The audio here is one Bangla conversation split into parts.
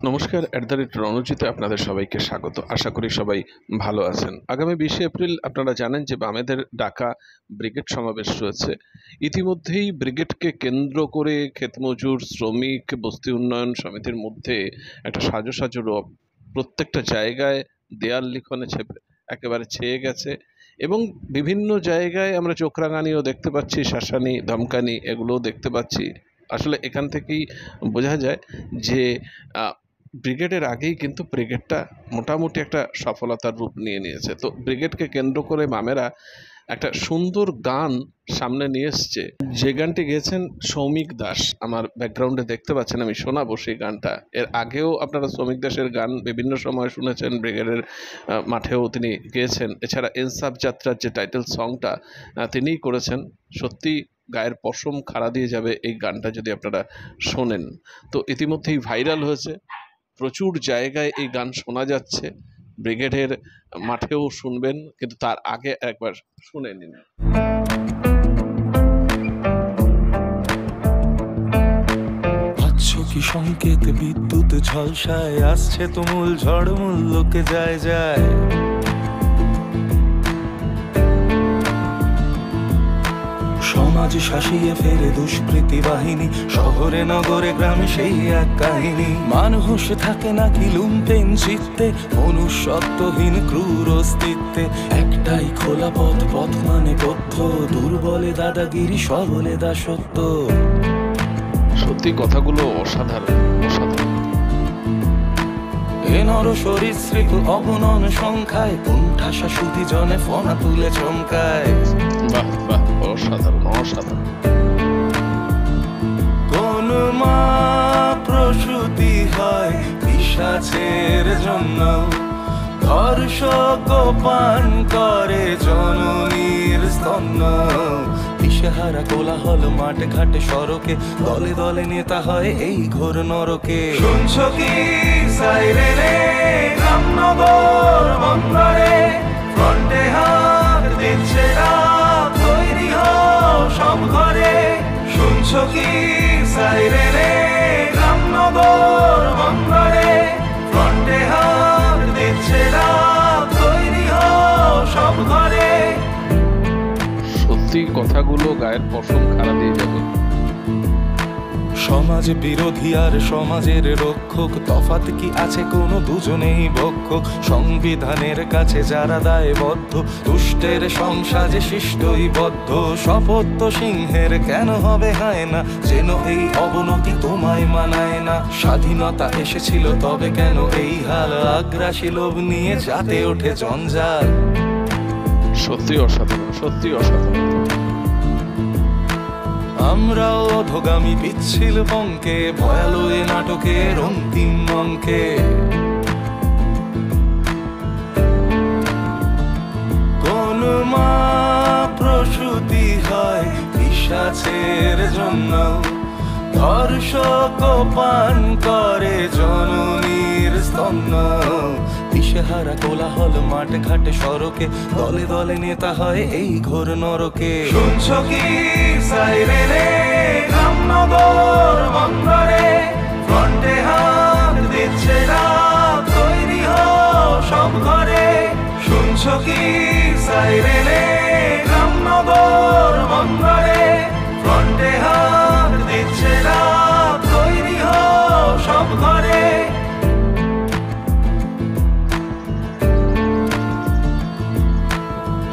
নমস্কার, রণজিতে আপনাদের সবাইকে স্বাগত। আশা করি সবাই ভালো আছেন। আগামী 20শে এপ্রিল আপনারা জানেন যে বামেদের ডাকা ব্রিগেড সমাবেশ রয়েছে। ইতিমধ্যেই ব্রিগেডকে কেন্দ্র করে ক্ষেতমজুর, শ্রমিক, বস্তি উন্নয়ন সমিতির মধ্যে একটা সাজো সাজো রব প্রত্যেকটা জায়গায় দেয়াল লিখনে একেবারে ছেয়ে গেছে। এবং বিভিন্ন জায়গায় আমরা চোখ রাঙানিও দেখতে পাচ্ছি, শাসানি, ধমকানি এগুলোও দেখতে পাচ্ছি। আসলে এখান থেকেই বোঝা যায় যে ব্রিগেডের আগেই কিন্তু ব্রিগেডটা মোটামুটি একটা সফলতার রূপ নিয়ে নিয়েছে। তো ব্রিগেডকে কেন্দ্র করে মামেরা একটা সুন্দর গান সামনে নিয়ে এসছে, যে গানটি গেয়েছেন সৌমিক দাস। আমার ব্যাকগ্রাউন্ডে দেখতে পাচ্ছেন, আমি শোনাবো সেই গানটা। এর আগেও আপনারা সৌমিক দাসের গান বিভিন্ন সময় শুনেছেন, ব্রিগেডের মাঠেও তিনি গেয়েছেন। এছাড়া ইনসাফ যাত্রার যে টাইটেল সংটা তিনিই করেছেন। সত্যি গায়ের পশম খাড়া দিয়ে যাবে এই গানটা যদি আপনারা শোনেন। তো ইতিমধ্যেই ভাইরাল হয়েছে, প্রচুর জায়গায় এই গান শোনা যাচ্ছে। ব্রিগেডের মাঠেও শুনবেন, কিন্তু তার আগে একবার শুনে নিন। কি সংকেত বিদ্যুৎ ঝলসায় আসছে তুমুল ঝড়, মূল্যকে যায় যায় সমাজ শাসিয়ে ফেরে দুষ্কৃতি বাহিনী। শহরে নগরে গ্রামে সেই এক কাহিনী। মানুষ থাকে নাকি লুম্পেন চিত্তে, মনুষ্যত্বহীন ক্রূর অস্তিত্বে। একটাই খোলা পথ, পথ মানে বদ্ধ, দুর্বলে দাদাগিরি, সবলে দাসত্ব। সত্যি কথাগুলো অসাধারণ, অসাধারণ। এ নর সরীসৃপ অগণন সংখ্যায়, কোণঠাসা সুধি জনে ফনা তুলে চমকায়। বাহ বাহ, অসাধারণ অসাধারণ। কোন মা প্রসূতি হয় পিশাচের জন্য, ধর্ষক পান করে জননীর স্তন্য। দিশেহারা কোলাহল মাঠে ঘাটে সড়কে, দলে দলে নেতা হয় এই ঘোর নরকে। শুনছো কি সাইরেনে রামনগর বন্দরে, ফ্রন্টে হাত দিচ্ছে ডাক, তৈরি হও সব ঘরে। শুনছো কি সাইরেনে রামনগর বন্দরে, ফ্রন্টে হাত দিচ্ছে ডাক, তৈরি হও সব ঘরে। সত্যি কথাগুলো গায়ের পশম খাড়া দিয়ে যাবে। সমাজ বিরোধী আর সমাজের রক্ষক, তফাৎ কি আছে কোনো? দুজনেই ভক্ষক। সংবিধানের কাছে যারা দায়বদ্ধ, দুষ্টের সংসাজে শিষ্টই বদ্ধ। শপথ সিংহের কেন হবে হয় না, যেন এই অবনতি তোমায় মানায় না। স্বাধীনতা এসেছিল তবে কেন এই হাল, আগ্রাসী লোভ নিয়ে যাতে ওঠে জঞ্জাল। সত্যি অসাধারণ, সত্যি অসাধারণ। আমরাও অধগামী পিচ্ছিল পঙ্কে, ভয়ালো এ নাটকের অন্তিম অঙ্কে। কোন মা প্রসূতি হয় পিশাচের জন্য, ধর্ষক পান করে জননীর স্তন্য। দিশেহারা কোলাহল মাঠে ঘাটে সড়কে, দলে দলে নেতা হয় এই ঘোর নরকে। শুনছো কি সাইরেনে রামনগর বন্দরে, ফ্রন্টে হাত দিচ্ছে ডাক, তৈরি হও সব ঘরে। শুনছো কি সাইরেনে রামনগর বন্দরে, ফ্রন্টে হাত দিচ্ছে ডাক, তৈরি হও সব ঘরে।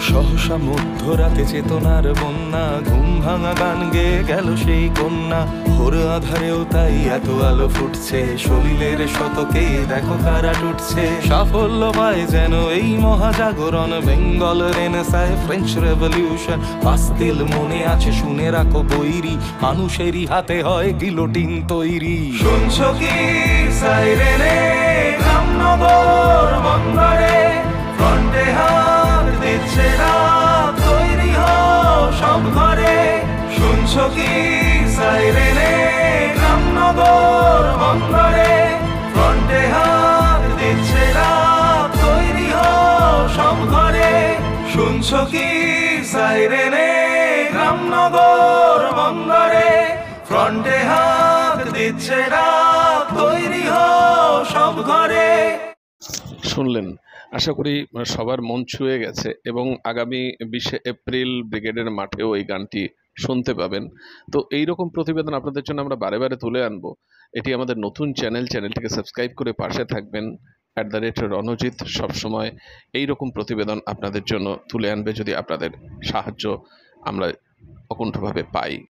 সহসা মধ্যরাতে চেতনার বন্যা, ঘুম ভাঙা গান গেয়ে গেল সেই কন্যা। ভোর আধারেও তাই এত আলো ফুটছে, সলিলের শতকে দেখো কারা টুটছে। সাফল্য পায় যেন এই মহাজাগরণ, বেঙ্গল রেনেসায়, ফ্রেঞ্চ রেভলিউশন। বাস্তিল মনে আছে শুনে রাখো বৈরি, মানুষেরই হাতে হয় গিলোটিন তৈরি। শুনছো কি সাইরেনে রামনগর বন্দরে, ফ্রন্টে হাত দিচ্ছে ডাক, তৈরি হও সব ঘরে। শুনছো কি সাইরেনে রামনগর বন্দরে, ফ্রন্টে হাত দিচ্ছে ডাক, তৈরি হও সব ঘরে। শুনছো কি সাইরেনে রামনগর বন্দরে, ফ্রন্টে হাত দিচ্ছে ডাক, তৈরি হও শুনলেন, আশা করি সবার মন ছুঁয়ে গেছে এবং আগামী 20শে এপ্রিল ব্রিগেডের মাঠেও এই গানটি শুনতে পাবেন। তো এই রকম প্রতিবেদন আপনাদের জন্য আমরা বারে বারে তুলে আনবো। এটি আমাদের নতুন চ্যানেলটিকে সাবস্ক্রাইব করে পাশে থাকবেন। @রণজিৎ সবসময় এই রকম প্রতিবেদন আপনাদের জন্য তুলে আনবে, যদি আপনাদের সাহায্য আমরা অকুণ্ঠভাবে পাই।